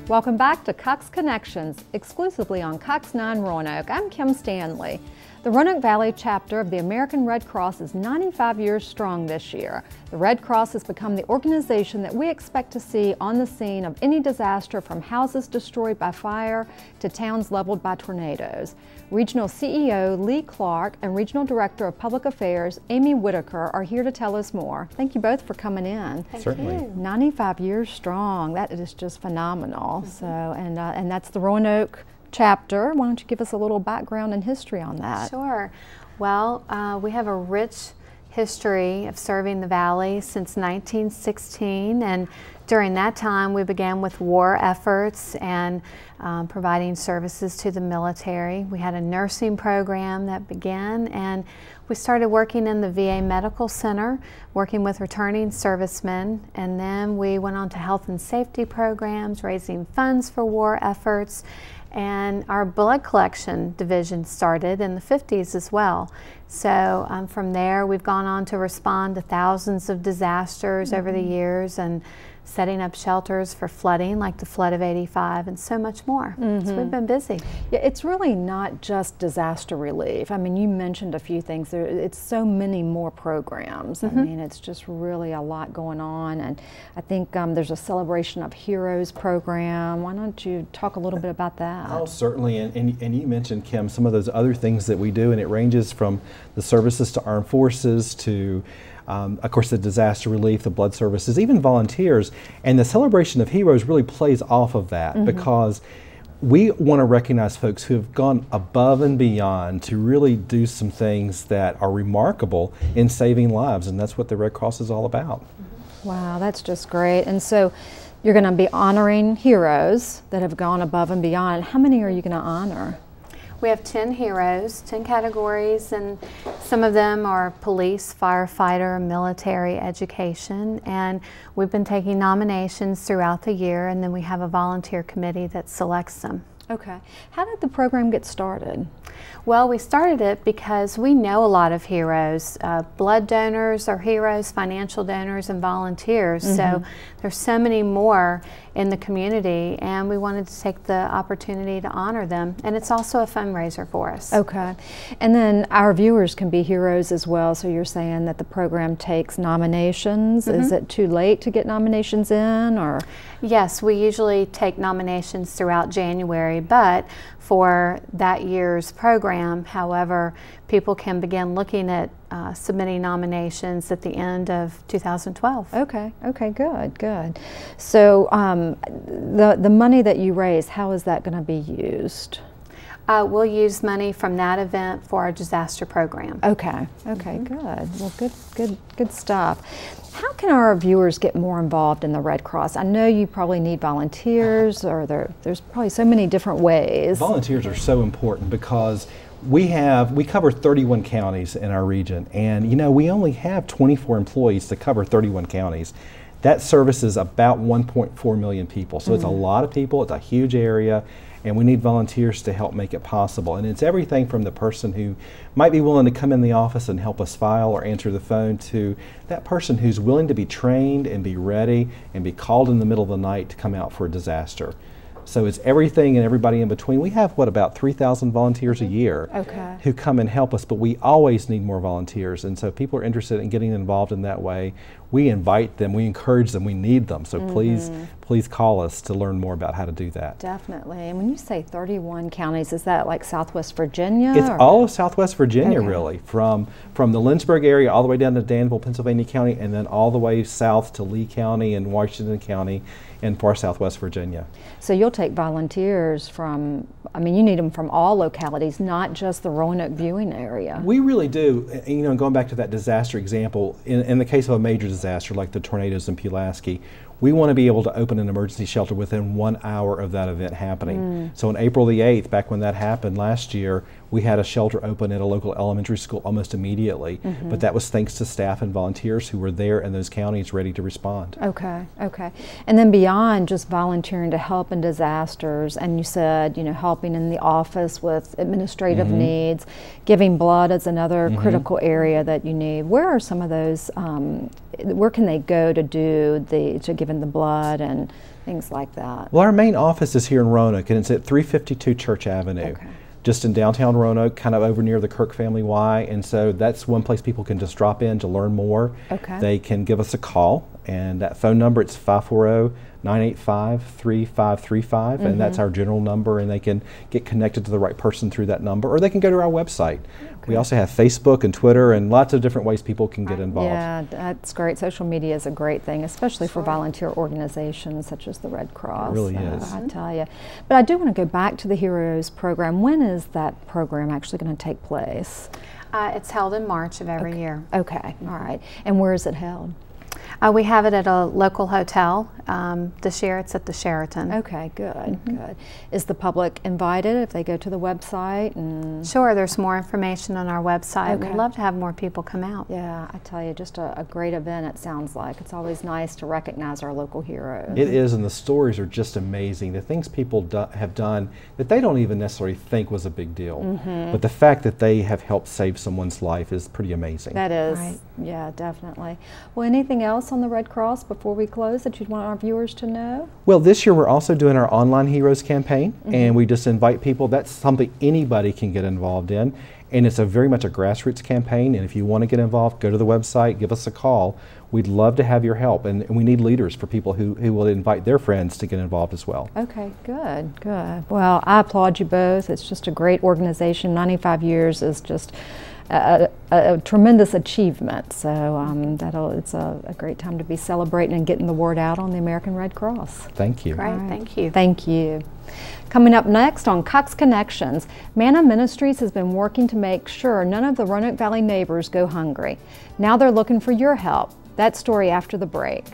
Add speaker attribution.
Speaker 1: Welcome back to Cox Connections, exclusively on Cox 9 Roanoke. I'm Kim Stanley. The Roanoke Valley chapter of the American Red Cross is 95 years strong this year. The Red Cross has become the organization that we expect to see on the scene of any disaster, from houses destroyed by fire to towns leveled by tornadoes. Regional CEO Lee Clark and Regional Director of Public Affairs Amy Whitaker are here to tell us more. Thank you both for coming in.
Speaker 2: Certainly.
Speaker 1: 95 years strong. That is just phenomenal. So, and that's the Roanoke chapter. Why don't you give us a little background and history on that?
Speaker 3: Sure. Well, we have a rich history of serving the Valley since 1916, and during that time we began with war efforts and providing services to the military. We had a nursing program that began, and we started working in the VA Medical Center, working with returning servicemen, and then we went on to health and safety programs, raising funds for war efforts. And our blood collection division started in the 50s as well. So from there, we've gone on to respond to thousands of disasters over the years, and setting up shelters for flooding like the flood of '85 and so much more. So we've been busy.
Speaker 1: Yeah, it's really not just disaster relief. I mean, you mentioned a few things. It's so many more programs. I mean, it's just really a lot going on. And I think there's a Celebration of Heroes program. Why don't you talk a little bit about that?
Speaker 2: Oh, certainly. And you mentioned, Kim, some of those other things that we do, and it ranges from the services to armed forces to of course, the disaster relief, the blood services, even volunteers. And the Celebration of Heroes really plays off of that, because we want to recognize folks who have gone above and beyond to really do some things that are remarkable in saving lives, and that's what the Red Cross is all about.
Speaker 1: Wow, that's just great. And so you're going to be honoring heroes that have gone above and beyond. How many are you going to honor?
Speaker 3: We have 10 heroes, 10 categories, and some of them are police, firefighter, military, education, and we've been taking nominations throughout the year, and then we have a volunteer committee that selects them.
Speaker 1: Okay. How did the program get started?
Speaker 3: Well, we started it because we know a lot of heroes. Blood donors are heroes, financial donors, and volunteers. So there's so many more in the community, and we wanted to take the opportunity to honor them. And it's also a fundraiser for us.
Speaker 1: Okay. And then our viewers can be heroes as well. So you're saying that the program takes nominations. Is it too late to get nominations in, or?
Speaker 3: Yes, we usually take nominations throughout January, but for that year's program, however, people can begin looking at submitting nominations at the end of 2012.
Speaker 1: Okay, okay, good, good. So the money that you raise, how is that going to be used?
Speaker 3: We'll use money from that event for our disaster program.
Speaker 1: Okay, okay, good. Well, good stuff. How can our viewers get more involved in the Red Cross? I know you probably need volunteers, or there's probably so many different ways.
Speaker 2: Volunteers are so important because we cover 31 counties in our region, and you know, we only have 24 employees to cover 31 counties. That services about 1.4 million people, so it's a lot of people, it's a huge area, and we need volunteers to help make it possible. And it's everything from the person who might be willing to come in the office and help us file or answer the phone, to that person who's willing to be trained and be ready and be called in the middle of the night to come out for a disaster. So it's everything and everybody in between. We have, what, about 3,000 volunteers a year who come and help us, but we always need more volunteers. And so if people are interested in getting involved in that way, we invite them, we encourage them, we need them. So please call us to learn more about how to do that.
Speaker 1: Definitely. And when you say 31 counties, is that like Southwest Virginia?
Speaker 2: It's all of Southwest Virginia, really, from the Lynchburg area all the way down to Danville, Pennsylvania County, and then all the way south to Lee County and Washington County and far Southwest Virginia. So
Speaker 1: you'll take volunteers from, I mean, you need them from all localities, not just the Roanoke viewing area.
Speaker 2: We really do. You know, going back to that disaster example, in the case of a major disaster like the tornadoes in Pulaski, we want to be able to open an emergency shelter within 1 hour of that event happening. So on April the 8th, back when that happened last year, we had a shelter open at a local elementary school almost immediately. But that was thanks to staff and volunteers who were there in those counties ready to respond.
Speaker 1: Okay, okay. And then beyond just volunteering to help in disasters, and you said, you know, helping in the office with administrative needs, giving blood is another critical area that you need. Where are some of those, where can they go to give giving the blood and things like that?
Speaker 2: Well, our main office is here in Roanoke, and it's at 352 Church Avenue.
Speaker 1: Okay.
Speaker 2: Just in downtown Roanoke, kind of over near the Kirk Family Y, and so that's one place people can just drop in to learn more.
Speaker 1: Okay.
Speaker 2: They can give us a call, and that phone number, it's 540-985-3535, and that's our general number, and they can get connected to the right person through that number, or they can go to our website. We also have Facebook and Twitter and lots of different ways people can get involved.
Speaker 1: Yeah, that's great. Social media is a great thing, especially for volunteer organizations such as the Red Cross.
Speaker 2: It really is.
Speaker 1: I tell you. But I do want to go back to the Heroes program. When is that program actually going to take place?
Speaker 3: It's held in March of every year.
Speaker 1: Okay, all right. And where is it held?
Speaker 3: We have it at a local hotel. This year it's at the Sheraton.
Speaker 1: Okay, good, good. Is the public invited if they go to the website? And
Speaker 3: Sure, there's more information on our website.
Speaker 1: Okay.
Speaker 3: We'd love to have more people come out.
Speaker 1: yeah, I tell you, just a great event it sounds like. It's always nice to recognize our local heroes.
Speaker 2: It is, and the stories are just amazing. The things people have done that they don't even necessarily think was a big deal. But the fact that they have helped save someone's life is pretty amazing.
Speaker 1: That is,
Speaker 3: Right.
Speaker 1: yeah, definitely. Well, anything else on the Red Cross before we close that you'd want our viewers to know?
Speaker 2: Well, this year we're also doing our Online Heroes campaign, and we just invite people. That's something anybody can get involved in, and it's very much a grassroots campaign, and if you want to get involved, go to the website, give us a call. We'd love to have your help, and we need leaders for people who will invite their friends to get involved as well.
Speaker 1: Okay, good, good. Well, I applaud you both. It's just a great organization. 95 years is just a tremendous achievement. So it's a great time to be celebrating and getting the word out on the American Red Cross.
Speaker 2: Thank you.
Speaker 3: Great, thank you.
Speaker 1: Thank you. Coming up next on Cox Connections, Manna Ministries has been working to make sure none of the Roanoke Valley neighbors go hungry. Now they're looking for your help. That story after the break.